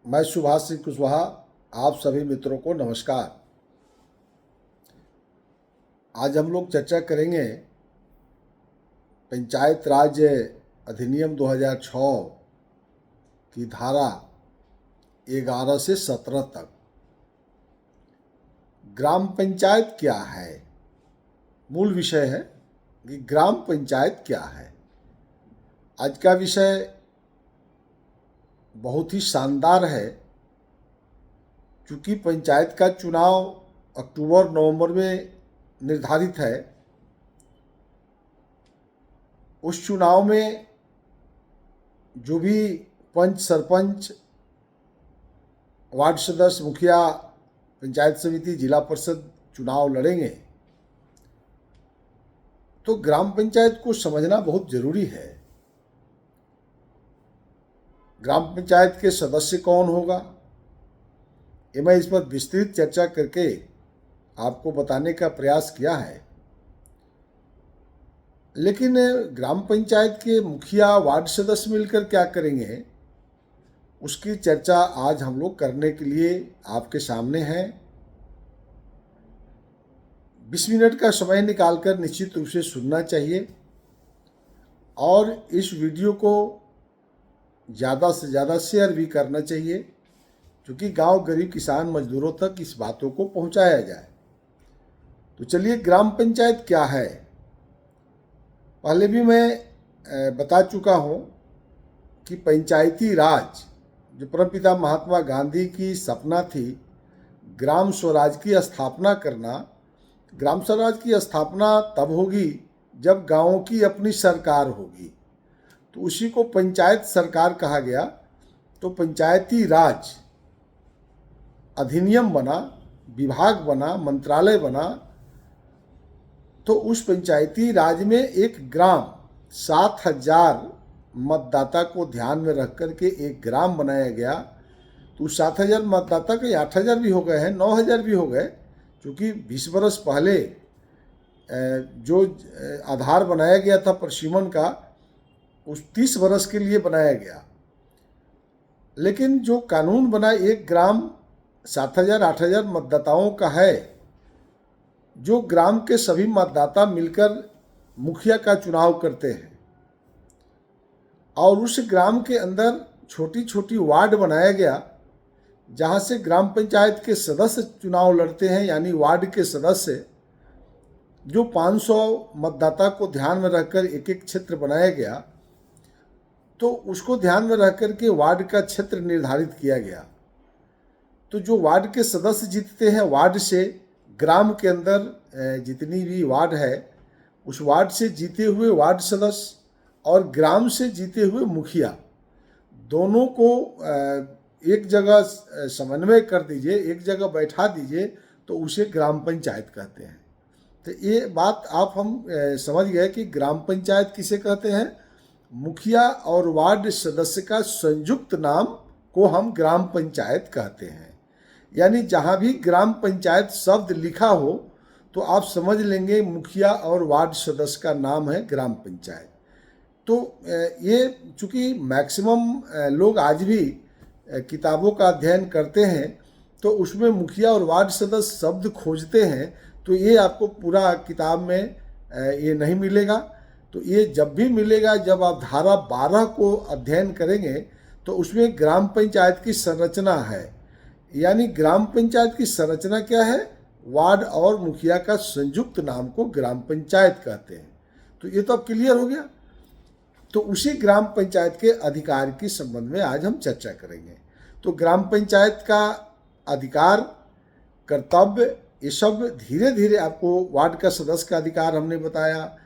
मैं सुभाष सिंह कुशवाहा। आप सभी मित्रों को नमस्कार। आज हम लोग चर्चा करेंगे पंचायत राज अधिनियम 2006 की धारा 11 से 17 तक। ग्राम पंचायत क्या है, मूल विषय है कि ग्राम पंचायत क्या है। आज का विषय बहुत ही शानदार है, क्योंकि पंचायत का चुनाव अक्टूबर नवंबर में निर्धारित है। उस चुनाव में जो भी पंच, सरपंच, वार्ड सदस्य, मुखिया, पंचायत समिति, जिला परिषद चुनाव लड़ेंगे, तो ग्राम पंचायत को समझना बहुत जरूरी है। ग्राम पंचायत के सदस्य कौन होगा, ये मैं इस पर विस्तृत चर्चा करके आपको बताने का प्रयास किया है। लेकिन ग्राम पंचायत के मुखिया, वार्ड सदस्य मिलकर क्या करेंगे, उसकी चर्चा आज हम लोग करने के लिए आपके सामने हैं। 20 मिनट का समय निकालकर निश्चित रूप से सुनना चाहिए और इस वीडियो को ज़्यादा से ज़्यादा शेयर भी करना चाहिए, क्योंकि गांव, गरीब, किसान, मजदूरों तक इस बातों को पहुंचाया जाए। तो चलिए, ग्राम पंचायत क्या है। पहले भी मैं बता चुका हूं कि पंचायती राज जो परमपिता महात्मा गांधी की सपना थी, ग्राम स्वराज की स्थापना करना। ग्राम स्वराज की स्थापना तब होगी जब गांवों की अपनी सरकार होगी, तो उसी को पंचायत सरकार कहा गया। तो पंचायती राज अधिनियम बना, विभाग बना, मंत्रालय बना। तो उस पंचायती राज में एक ग्राम, 7,000 मतदाता को ध्यान में रख करके एक ग्राम बनाया गया। तो 7,000 मतदाता के 8,000 भी हो गए हैं, 9,000 भी हो गए, क्योंकि 20 वर्ष पहले जो आधार बनाया गया था प्रशीमन का, उस 30 वर्ष के लिए बनाया गया। लेकिन जो कानून बना, एक ग्राम 7,000 8,000 मतदाताओं का है, जो ग्राम के सभी मतदाता मिलकर मुखिया का चुनाव करते हैं, और उस ग्राम के अंदर छोटी छोटी वार्ड बनाया गया, जहां से ग्राम पंचायत के सदस्य चुनाव लड़ते हैं, यानी वार्ड के सदस्य। जो 500 मतदाता को ध्यान में रखकर एक एक क्षेत्र बनाया गया, तो उसको ध्यान में रख करके वार्ड का क्षेत्र निर्धारित किया गया। तो जो वार्ड के सदस्य जीतते हैं, वार्ड से ग्राम के अंदर जितनी भी वार्ड है, उस वार्ड से जीते हुए वार्ड सदस्य और ग्राम से जीते हुए मुखिया, दोनों को एक जगह समन्वय कर दीजिए, एक जगह बैठा दीजिए, तो उसे ग्राम पंचायत कहते हैं। तो ये बात हम समझ गए कि ग्राम पंचायत किसे कहते हैं। मुखिया और वार्ड सदस्य का संयुक्त नाम को हम ग्राम पंचायत कहते हैं। यानी जहाँ भी ग्राम पंचायत शब्द लिखा हो, तो आप समझ लेंगे मुखिया और वार्ड सदस्य का नाम है ग्राम पंचायत। तो ये चूँकि मैक्सिमम लोग आज भी किताबों का अध्ययन करते हैं, तो उसमें मुखिया और वार्ड सदस्य शब्द खोजते हैं, तो ये आपको पूरा किताब में ये नहीं मिलेगा। तो ये जब भी मिलेगा, जब आप धारा 12 को अध्ययन करेंगे, तो उसमें ग्राम पंचायत की संरचना है। यानी ग्राम पंचायत की संरचना क्या है, वार्ड और मुखिया का संयुक्त नाम को ग्राम पंचायत कहते हैं। तो ये तो अब क्लियर हो गया। तो उसी ग्राम पंचायत के अधिकार के संबंध में आज हम चर्चा करेंगे। तो ग्राम पंचायत का अधिकार, कर्तव्य, ये सब धीरे धीरे आपको, वार्ड का सदस्य का अधिकार हमने बताया,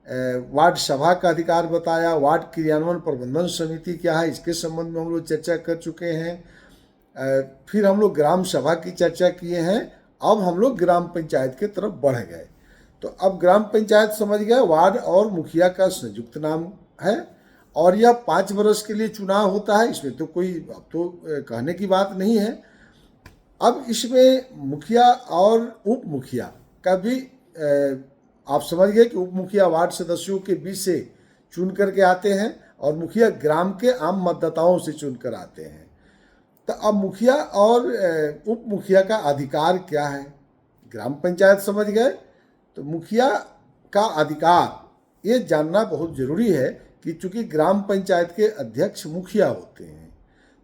वार्ड सभा का अधिकार बताया, वार्ड क्रियान्वयन प्रबंधन समिति क्या है, इसके संबंध में हम लोग चर्चा कर चुके हैं। फिर हम लोग ग्राम सभा की चर्चा किए हैं। अब हम लोग ग्राम पंचायत के तरफ बढ़ गए। तो अब ग्राम पंचायत समझ गए, वार्ड और मुखिया का संयुक्त नाम है, और यह 5 वर्ष के लिए चुनाव होता है। इसमें तो कोई तो कहने की बात नहीं है। अब इसमें मुखिया और उप मुखिया का भी आप समझ गए कि उप मुखिया वार्ड सदस्यों के बीच से चुन करके आते हैं, और मुखिया ग्राम के आम मतदाताओं से चुनकर आते हैं। तो अब मुखिया और उप मुखिया का अधिकार क्या है, ग्राम पंचायत समझ गए। तो मुखिया का अधिकार ये जानना बहुत ज़रूरी है कि चूंकि ग्राम पंचायत के अध्यक्ष मुखिया होते हैं,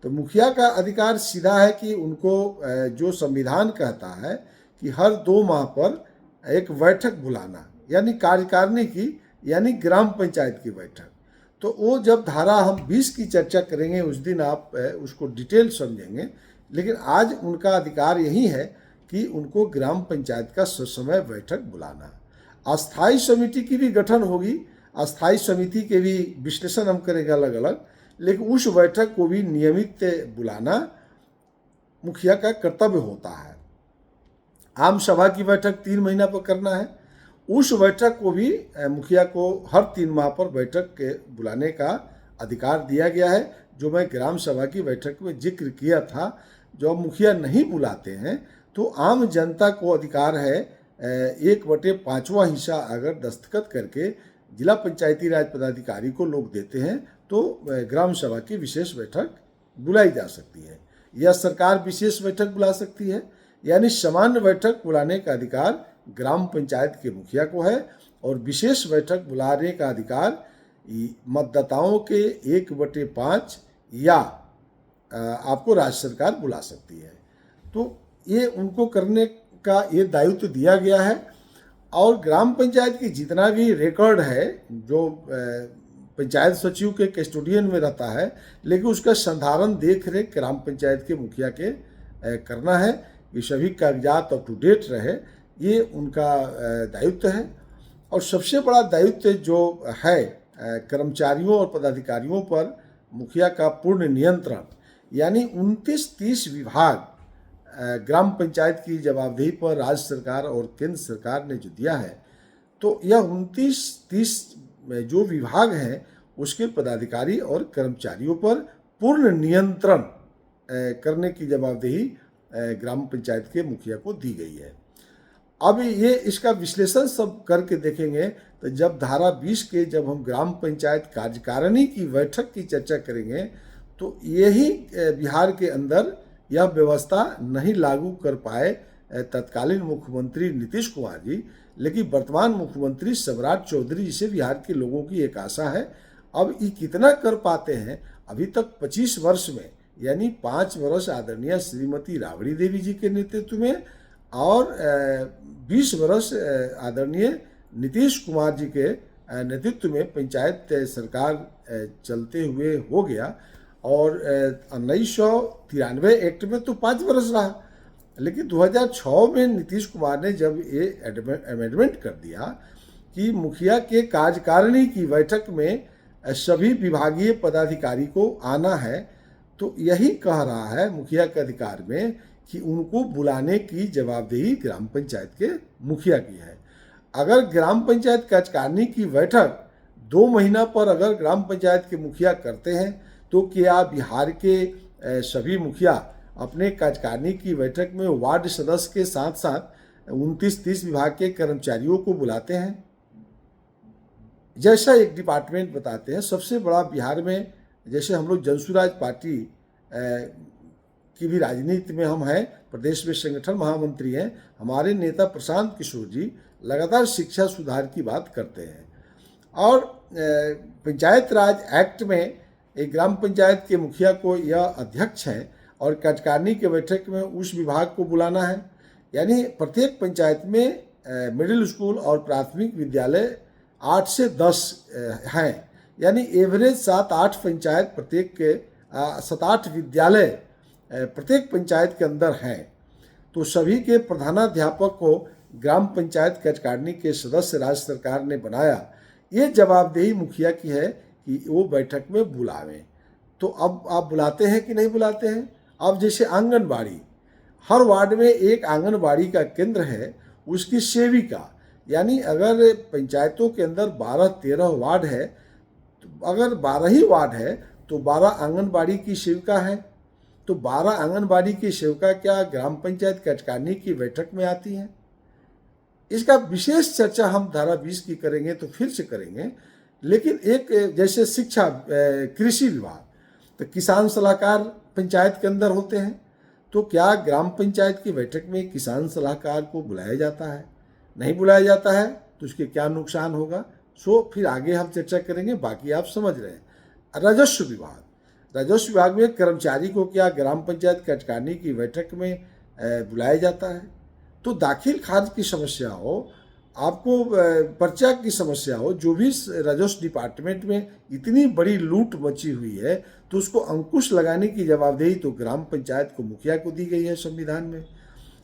तो मुखिया का अधिकार सीधा है कि उनको जो संविधान कहता है कि हर 2 माह पर एक बैठक बुलाना, यानी कार्यकारिणी की, यानी ग्राम पंचायत की बैठक। तो वो जब धारा हम 20 की चर्चा करेंगे उस दिन आप उसको डिटेल समझेंगे, लेकिन आज उनका अधिकार यही है कि उनको ग्राम पंचायत का ससमय बैठक बुलाना। अस्थाई समिति की भी गठन होगी, अस्थाई समिति के भी विश्लेषण हम करेंगे अलग अलग, लेकिन उस बैठक को भी नियमित बुलाना मुखिया का कर्तव्य होता है। आम सभा की बैठक 3 महीना पर करना है, उस बैठक को भी मुखिया को हर 3 माह पर बैठक के बुलाने का अधिकार दिया गया है, जो मैं ग्राम सभा की बैठक में जिक्र किया था। जो मुखिया नहीं बुलाते हैं तो आम जनता को अधिकार है 1/5वां हिस्सा अगर दस्तखत करके जिला पंचायती राज पदाधिकारी को लोग देते हैं तो ग्राम सभा की विशेष बैठक बुलाई जा सकती है, या सरकार विशेष बैठक बुला सकती है। यानी सामान्य बैठक बुलाने का अधिकार ग्राम पंचायत के मुखिया को है, और विशेष बैठक बुलाने का अधिकार मतदाताओं के 1/5 या आपको राज्य सरकार बुला सकती है। तो ये उनको करने का ये दायित्व दिया गया है। और ग्राम पंचायत की जितना भी रिकॉर्ड है जो पंचायत सचिव के कस्टोडियन में रहता है, लेकिन उसका संधारण देख रेख ग्राम पंचायत के मुखिया के करना है कि सभी कागजात अप टू डेट रहे, ये उनका दायित्व है। और सबसे बड़ा दायित्व जो है कर्मचारियों और पदाधिकारियों पर मुखिया का पूर्ण नियंत्रण, यानी 29-30 विभाग ग्राम पंचायत की जवाबदेही पर राज्य सरकार और केंद्र सरकार ने जो दिया है, तो यह 29-30 जो विभाग हैं उसके पदाधिकारी और कर्मचारियों पर पूर्ण नियंत्रण करने की जवाबदेही ग्राम पंचायत के मुखिया को दी गई है। अब ये इसका विश्लेषण सब करके देखेंगे तो जब धारा 20 के जब हम ग्राम पंचायत कार्यकारिणी की बैठक की चर्चा करेंगे तो यही बिहार के अंदर यह व्यवस्था नहीं लागू कर पाए तत्कालीन मुख्यमंत्री नीतीश कुमार जी, लेकिन वर्तमान मुख्यमंत्री सम्राट चौधरी जी से बिहार के लोगों की एक आशा है। अब ये कितना कर पाते हैं, अभी तक 25 वर्ष में, यानी 5 वर्ष आदरणीय श्रीमती राबड़ी देवी जी के नेतृत्व में और 20 वर्ष आदरणीय नीतीश कुमार जी के नेतृत्व में पंचायत सरकार चलते हुए हो गया। और 1993 एक्ट में तो 5 वर्ष रहा, लेकिन 2006 में नीतीश कुमार ने जब ये अमेंडमेंट कर दिया कि मुखिया के कार्यकारिणी की बैठक में सभी विभागीय पदाधिकारी को आना है, तो यही कह रहा है मुखिया के अधिकार में कि उनको बुलाने की जवाबदेही ग्राम पंचायत के मुखिया की है। अगर ग्राम पंचायत कार्यकारिणी की बैठक 2 महीना पर अगर ग्राम पंचायत के मुखिया करते हैं तो क्या बिहार के सभी मुखिया अपने कार्यकारिणी की बैठक में वार्ड सदस्य के साथ साथ 29-30 विभाग के कर्मचारियों को बुलाते हैं? जैसा एक डिपार्टमेंट बताते हैं, सबसे बड़ा बिहार में, जैसे हम लोग जनसुराज पार्टी की भी राजनीति में हम हैं, प्रदेश में संगठन महामंत्री हैं, हमारे नेता प्रशांत किशोर जी लगातार शिक्षा सुधार की बात करते हैं। और पंचायत राज एक्ट में एक ग्राम पंचायत के मुखिया को यह अध्यक्ष हैं और कार्यकारिणी के बैठक में उस विभाग को बुलाना है। यानी प्रत्येक पंचायत में मिडिल स्कूल और प्राथमिक विद्यालय 8 से 10 हैं, यानी एवरेज 7-8 पंचायत प्रत्येक के 7-8 विद्यालय प्रत्येक पंचायत के अंदर हैं। तो सभी के प्रधानाध्यापक को ग्राम पंचायत कार्यकारिणी के सदस्य राज्य सरकार ने बनाया। ये जवाबदेही मुखिया की है कि वो बैठक में बुलावें। तो अब आप बुलाते हैं कि नहीं बुलाते हैं? अब जैसे आंगनबाड़ी, हर वार्ड में एक आंगनबाड़ी का केंद्र है, उसकी सेविका, यानी अगर पंचायतों के अंदर 12-13 वार्ड है, तो अगर 12 ही वार्ड है तो 12 आंगनबाड़ी की सेविका है। तो 12 आंगनबाड़ी की सेविका क्या ग्राम पंचायत कार्यकारिणी की बैठक में आती हैं? इसका विशेष चर्चा हम धारा 20 की करेंगे तो फिर से करेंगे। लेकिन एक जैसे शिक्षा, कृषि विभाग, तो किसान सलाहकार पंचायत के अंदर होते हैं। तो क्या ग्राम पंचायत की बैठक में किसान सलाहकार को बुलाया जाता है? नहीं बुलाया जाता है तो उसके क्या नुकसान होगा, सो फिर आगे हम चर्चा करेंगे। बाकी आप समझ रहे हैं। राजस्व विभाग में कर्मचारी को क्या ग्राम पंचायत कार्यकारिणी की बैठक में बुलाया जाता है? तो दाखिल खारिज की समस्या हो, आपको पर्चा की समस्या हो, जो भी राजस्व डिपार्टमेंट में इतनी बड़ी लूट मची हुई है, तो उसको अंकुश लगाने की जवाबदेही तो ग्राम पंचायत को मुखिया को दी गई है संविधान में।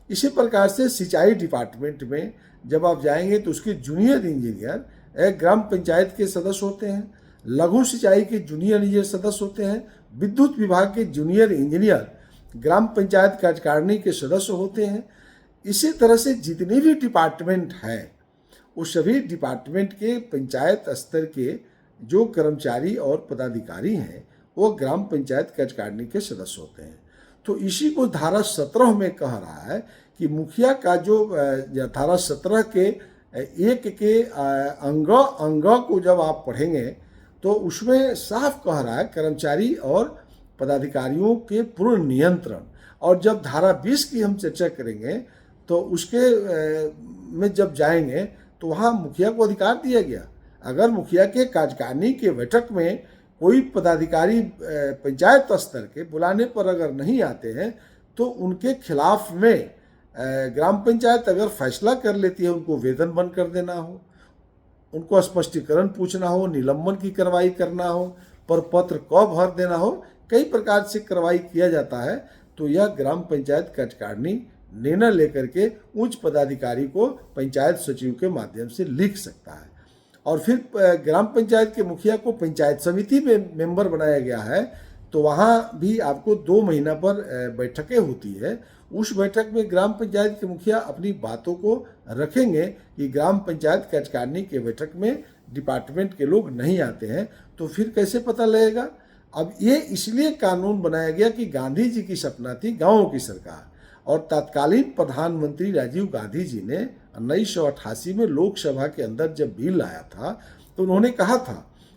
इसी प्रकार से सिंचाई डिपार्टमेंट में जब आप जाएंगे तो उसके जूनियर इंजीनियर ग्राम पंचायत के सदस्य होते हैं, लघु सिंचाई के जूनियर इंजीनियर सदस्य होते हैं, विद्युत विभाग के जूनियर इंजीनियर ग्राम पंचायत कार्यकारिणी के सदस्य होते हैं। इसी तरह से जितने भी डिपार्टमेंट हैं वो सभी डिपार्टमेंट के पंचायत स्तर के जो कर्मचारी और पदाधिकारी हैं वो ग्राम पंचायत कार्यकारिणी के सदस्य होते हैं। तो इसी को धारा 17 में कह रहा है कि मुखिया का जो धारा 17 के एक के अंग को जब आप पढ़ेंगे तो उसमें साफ कह रहा है कर्मचारी और पदाधिकारियों के पूर्ण नियंत्रण। और जब धारा 20 की हम चर्चा करेंगे तो उसके में जब जाएंगे तो वहाँ मुखिया को अधिकार दिया गया, अगर मुखिया के कार्यकारिणी के बैठक में कोई पदाधिकारी पंचायत स्तर के बुलाने पर अगर नहीं आते हैं तो उनके खिलाफ में ग्राम पंचायत अगर फैसला कर लेती है, उनको वेतन बंद कर देना हो, उनको स्पष्टीकरण पूछना हो, निलंबन की कार्रवाई करना हो, पर पत्र कब भर देना हो, कई प्रकार से कार्रवाई किया जाता है। तो यह ग्राम पंचायत कार्यकारिणी निर्णय लेकर के उच्च पदाधिकारी को पंचायत सचिव के माध्यम से लिख सकता है। और फिर ग्राम पंचायत के मुखिया को पंचायत समिति में मेंबर बनाया गया है, तो वहाँ भी आपको 2 महीना पर बैठकें होती है। उस बैठक में ग्राम पंचायत के मुखिया अपनी बातों को रखेंगे कि ग्राम पंचायत कार्यकारिणी के बैठक में डिपार्टमेंट के लोग नहीं आते हैं, तो फिर कैसे पता लगेगा? अब ये इसलिए कानून बनाया गया कि गांधी जी की सपना थी गाँवों की सरकार, और तत्कालीन प्रधानमंत्री राजीव गांधी जी ने 1988 में लोकसभा के अंदर जब बिल लाया था तो उन्होंने कहा था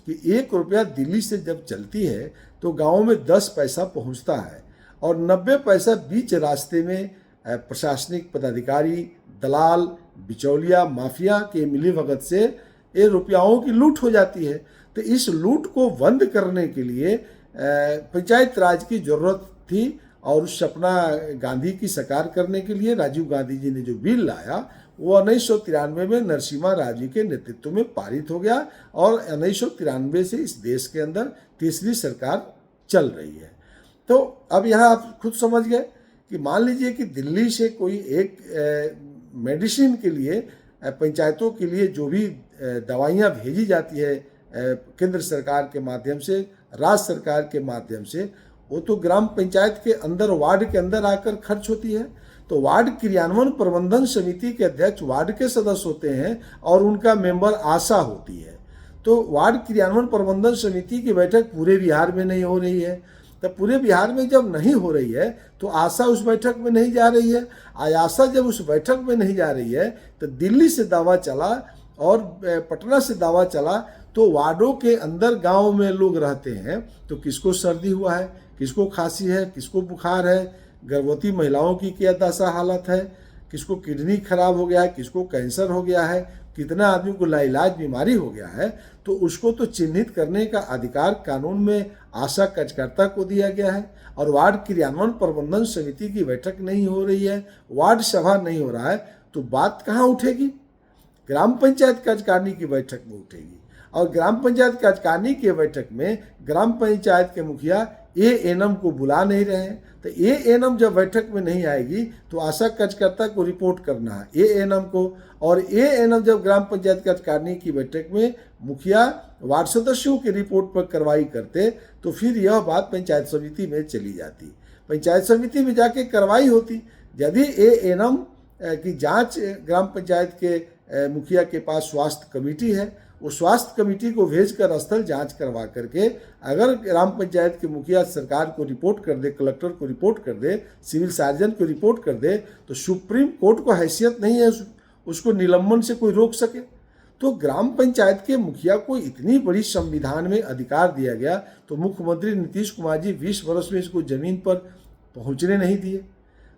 कि 1 रुपया दिल्ली से जब चलती है तो गाँव में 10 पैसा पहुंचता है, और 90 पैसा बीच रास्ते में प्रशासनिक पदाधिकारी, दलाल, बिचौलिया, माफिया के मिलीभगत से ये रुपयाओं की लूट हो जाती है। तो इस लूट को बंद करने के लिए पंचायत राज की जरूरत थी, और उस सपना गांधी की साकार करने के लिए राजीव गांधी जी ने जो बिल लाया वो 1993 में नरसिम्हा राव जी के नेतृत्व में पारित हो गया, और 1993 से इस देश के अंदर तीसरी सरकार चल रही है। तो अब यहाँ आप खुद समझ गए कि मान लीजिए कि दिल्ली से कोई एक मेडिसिन के लिए पंचायतों के लिए जो भी दवाइयाँ भेजी जाती है केंद्र सरकार के माध्यम से, राज्य सरकार के माध्यम से, वो तो ग्राम पंचायत के अंदर वार्ड के अंदर आकर खर्च होती है। तो वार्ड क्रियान्वयन प्रबंधन समिति के अध्यक्ष वार्ड के सदस्य होते हैं और उनका मेंबर आशा होती है। तो वार्ड क्रियान्वयन प्रबंधन समिति की बैठक पूरे बिहार में नहीं हो रही है, तो पूरे बिहार में जब नहीं हो रही है तो आशा उस बैठक में नहीं जा रही है। आशा जब उस बैठक में नहीं जा रही है तो दिल्ली से दावा चला और पटना से दावा चला, तो वार्डों के अंदर गाँव में लोग रहते हैं, तो किसको सर्दी हुआ है, किसको खांसी है, किसको बुखार है, गर्भवती महिलाओं की क्या दशा हालत है, किसको किडनी खराब हो गया है, किसको कैंसर हो गया है, कितना आदमी को लाइलाज बीमारी हो गया है, तो उसको तो चिन्हित करने का अधिकार कानून में आशा कार्यकर्ता को दिया गया है। और वार्ड क्रियान्वयन प्रबंधन समिति की बैठक नहीं हो रही है, वार्ड सभा नहीं हो रहा है, तो बात कहाँ उठेगी? ग्राम पंचायत कार्यकारिणी की बैठक में उठेगी। और ग्राम पंचायत कार्यकारिणी की बैठक में ग्राम पंचायत के मुखिया एएनएम को बुला नहीं रहे हैं, तो एएनएम जब बैठक में नहीं आएगी तो आशा कार्यकर्ता को रिपोर्ट करना है एएनएम को, और एएनएम जब ग्राम पंचायत कार्यकारिणी की बैठक में मुखिया वार्ड सदस्यों की रिपोर्ट पर कार्रवाई करते तो फिर यह बात पंचायत समिति में चली जाती, पंचायत समिति में जाके कार्रवाई होती। यदि एएनएम की जांच ग्राम पंचायत के मुखिया के पास स्वास्थ्य कमेटी है, वो स्वास्थ्य कमेटी को भेजकर स्थल जांच करवा करके अगर ग्राम पंचायत के मुखिया सरकार को रिपोर्ट कर दे, कलेक्टर को रिपोर्ट कर दे, सिविल सर्जन को रिपोर्ट कर दे, तो सुप्रीम कोर्ट को हैसियत नहीं है उसको निलंबन से कोई रोक सके। तो ग्राम पंचायत के मुखिया को इतनी बड़ी संविधान में अधिकार दिया गया, तो मुख्यमंत्री नीतीश कुमार जी 20 वर्ष में इसको जमीन पर पहुंचने नहीं दिए।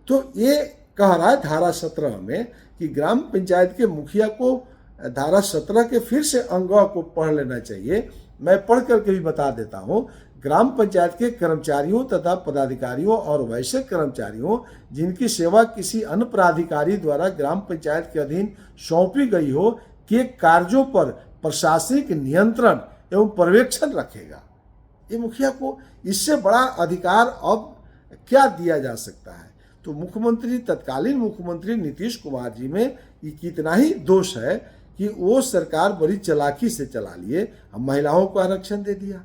तो ये कह रहा है धारा 17 में कि ग्राम पंचायत के मुखिया को धारा 17 के फिर से अंग को पढ़ लेना चाहिए। मैं पढ़ करके भी बता देता हूँ। ग्राम पंचायत के कर्मचारियों तथा पदाधिकारियों और वैसे कर्मचारियों जिनकी सेवा किसी अन्य प्राधिकारी द्वारा ग्राम पंचायत के अधीन सौंपी गई हो के कार्यों पर प्रशासनिक नियंत्रण एवं पर्यवेक्षण रखेगा। ये मुखिया को इससे बड़ा अधिकार अब क्या दिया जा सकता है? तो मुख्यमंत्री, तत्कालीन मुख्यमंत्री नीतीश कुमार जी में कितना ही दोष है कि वो सरकार बड़ी चालाकी से चला लिए, हम महिलाओं को आरक्षण दे दिया।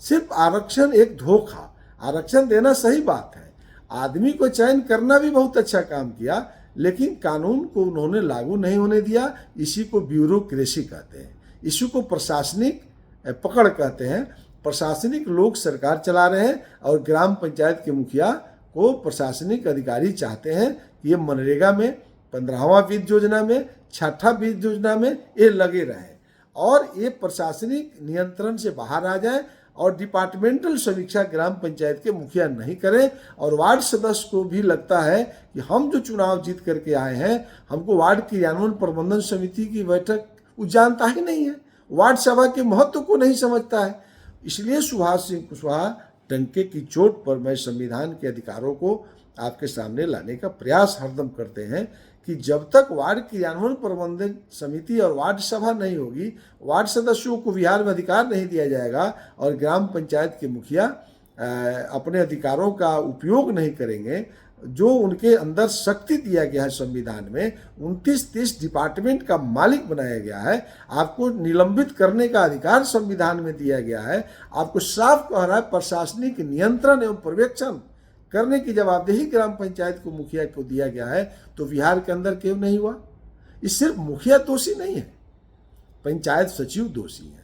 सिर्फ आरक्षण एक धोखा, आरक्षण देना सही बात है, आदमी को चयन करना भी बहुत अच्छा काम किया, लेकिन कानून को उन्होंने लागू नहीं होने दिया। इसी को ब्यूरोक्रेसी कहते हैं, इसी को प्रशासनिक पकड़ कहते हैं। प्रशासनिक लोग सरकार चला रहे हैं और ग्राम पंचायत के मुखिया को प्रशासनिक अधिकारी चाहते हैं कि ये मनरेगा में, 15वां वित्त योजना में, 6ठा वित्त योजना में ये लगे रहें और ये प्रशासनिक नियंत्रण से बाहर आ जाए और डिपार्टमेंटल समीक्षा ग्राम पंचायत के मुखिया नहीं करें। और वार्ड सदस्य को भी लगता है कि हम जो चुनाव जीत करके आए हैं, हमको वार्ड क्रियान्वयन प्रबंधन समिति की बैठक वो जानता ही नहीं है, वार्ड सभा के महत्व को नहीं समझता है। इसलिए सुभाष सिंह कुशवाहा डंके की चोट पर मैं संविधान के अधिकारों को आपके सामने लाने का प्रयास हरदम करते हैं कि जब तक वार्ड क्रियान्वयन प्रबंधन समिति और वार्ड सभा नहीं होगी, वार्ड सदस्यों को बिहार में अधिकार नहीं दिया जाएगा और ग्राम पंचायत के मुखिया अपने अधिकारों का उपयोग नहीं करेंगे, जो उनके अंदर शक्ति दिया गया है संविधान में, 29-30 डिपार्टमेंट का मालिक बनाया गया है, आपको निलंबित करने का अधिकार संविधान में दिया गया है, आपको साफ कह रहा है प्रशासनिक नियंत्रण एवं पर्यवेक्षण करने की जवाबदेही ग्राम पंचायत को मुखिया को दिया गया है, तो बिहार के अंदर क्यों नहीं हुआ? ये सिर्फ मुखिया दोषी नहीं है, पंचायत सचिव दोषी है,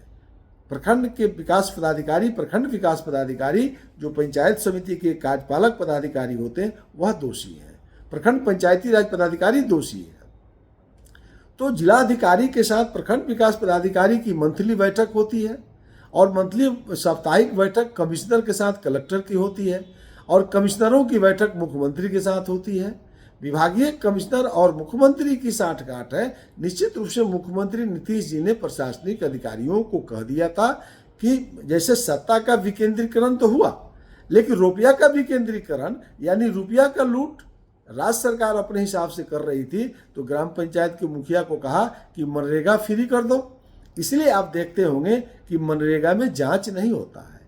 प्रखंड के विकास पदाधिकारी, प्रखंड विकास पदाधिकारी जो पंचायत समिति के कार्यपालक पदाधिकारी होते हैं वह दोषी है, प्रखंड पंचायती राज पदाधिकारी दोषी है। तो जिलाधिकारी के साथ प्रखंड विकास पदाधिकारी की मंथली बैठक होती है और मंथली साप्ताहिक बैठक कमिश्नर के साथ कलेक्टर की होती है और कमिश्नरों की बैठक मुख्यमंत्री के साथ होती है। विभागीय कमिश्नर और मुख्यमंत्री की साठगांठ है। निश्चित रूप से मुख्यमंत्री नीतीश जी ने प्रशासनिक अधिकारियों को कह दिया था कि जैसे सत्ता का विकेंद्रीकरण तो हुआ, लेकिन रुपया का विकेंद्रीकरण यानी रुपया का लूट राज्य सरकार अपने हिसाब से कर रही थी, तो ग्राम पंचायत के मुखिया को कहा कि मनरेगा फ्री कर दो। इसलिए आप देखते होंगे कि मनरेगा में जांच नहीं होता है,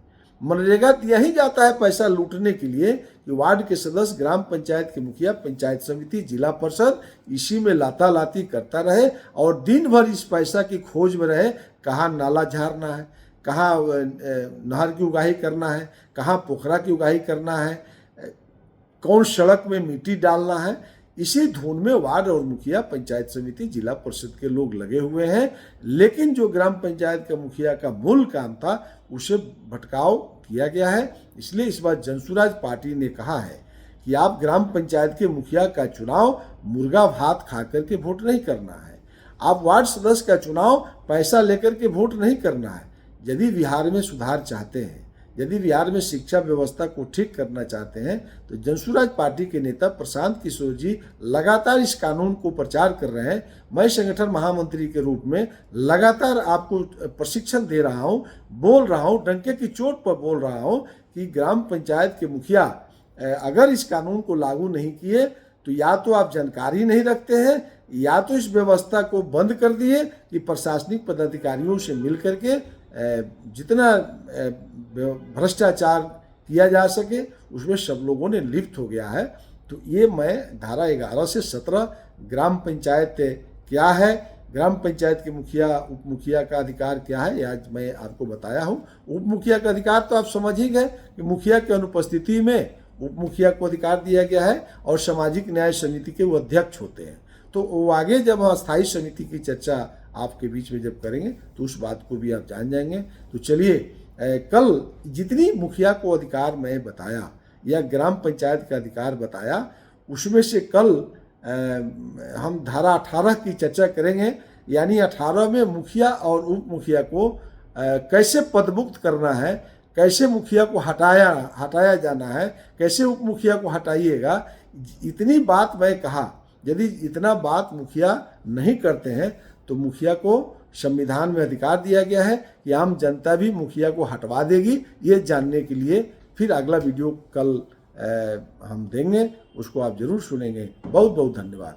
मनरेगा दिया ही जाता है पैसा लूटने के लिए कि वार्ड के सदस्य, ग्राम पंचायत के मुखिया, पंचायत समिति, जिला परिषद इसी में लाता लाती करता रहे और दिन भर इस पैसा की खोज में रहे। कहाँ नाला झाड़ना है, कहाँ नहर की उगाही करना है, कहाँ पोखरा की उगाही करना है, कौन सड़क में मिट्टी डालना है, इसी धुन में वार्ड और मुखिया, पंचायत समिति, जिला परिषद के लोग लगे हुए हैं। लेकिन जो ग्राम पंचायत का मुखिया का मूल काम था उसे भटकाव किया गया है। इसलिए इस बार जनसुराज पार्टी ने कहा है कि आप ग्राम पंचायत के मुखिया का चुनाव मुर्गा भात खा करके वोट नहीं करना है, आप वार्ड सदस्य का चुनाव पैसा लेकर के वोट नहीं करना है। यदि बिहार में सुधार चाहते हैं, यदि बिहार में शिक्षा व्यवस्था को ठीक करना चाहते हैं, तो जनसुराज पार्टी के नेता प्रशांत किशोर जी लगातार इस कानून को प्रचार कर रहे हैं। मैं संगठन महामंत्री के रूप में लगातार आपको प्रशिक्षण दे रहा हूं, बोल रहा हूं, डंके की चोट पर बोल रहा हूं कि ग्राम पंचायत के मुखिया अगर इस कानून को लागू नहीं किए तो या तो आप जानकारी नहीं रखते हैं, या तो इस व्यवस्था को बंद कर दिए कि प्रशासनिक पदाधिकारियों से मिल करके जितना भ्रष्टाचार किया जा सके उसमें सब लोगों ने लिप्त हो गया है। तो ये मैं धारा 11 से 17 ग्राम पंचायत क्या है, ग्राम पंचायत के मुखिया उप मुखिया का अधिकार क्या है, ये आज मैं आपको बताया हूँ। उप मुखिया का अधिकार तो आप समझ ही गए कि मुखिया की अनुपस्थिति में उप मुखिया को अधिकार दिया गया है और सामाजिक न्याय समिति के वो अध्यक्ष होते हैं। तो वो आगे जब हम अस्थायी समिति की चर्चा आपके बीच में जब करेंगे तो उस बात को भी आप जान जाएंगे। तो चलिए, कल जितनी मुखिया को अधिकार मैं बताया या ग्राम पंचायत का अधिकार बताया, उसमें से कल हम धारा 18 की चर्चा करेंगे यानी 18वें मुखिया और उप मुखिया को कैसे पदमुक्त करना है, कैसे मुखिया को हटाया जाना है, कैसे उप मुखिया को हटाइएगा, इतनी बात मैं कहा। यदि इतना बात मुखिया नहीं करते हैं तो मुखिया को संविधान में अधिकार दिया गया है कि आम जनता भी मुखिया को हटवा देगी। ये जानने के लिए फिर अगला वीडियो कल हम देंगे, उसको आप जरूर सुनेंगे। बहुत बहुत धन्यवाद।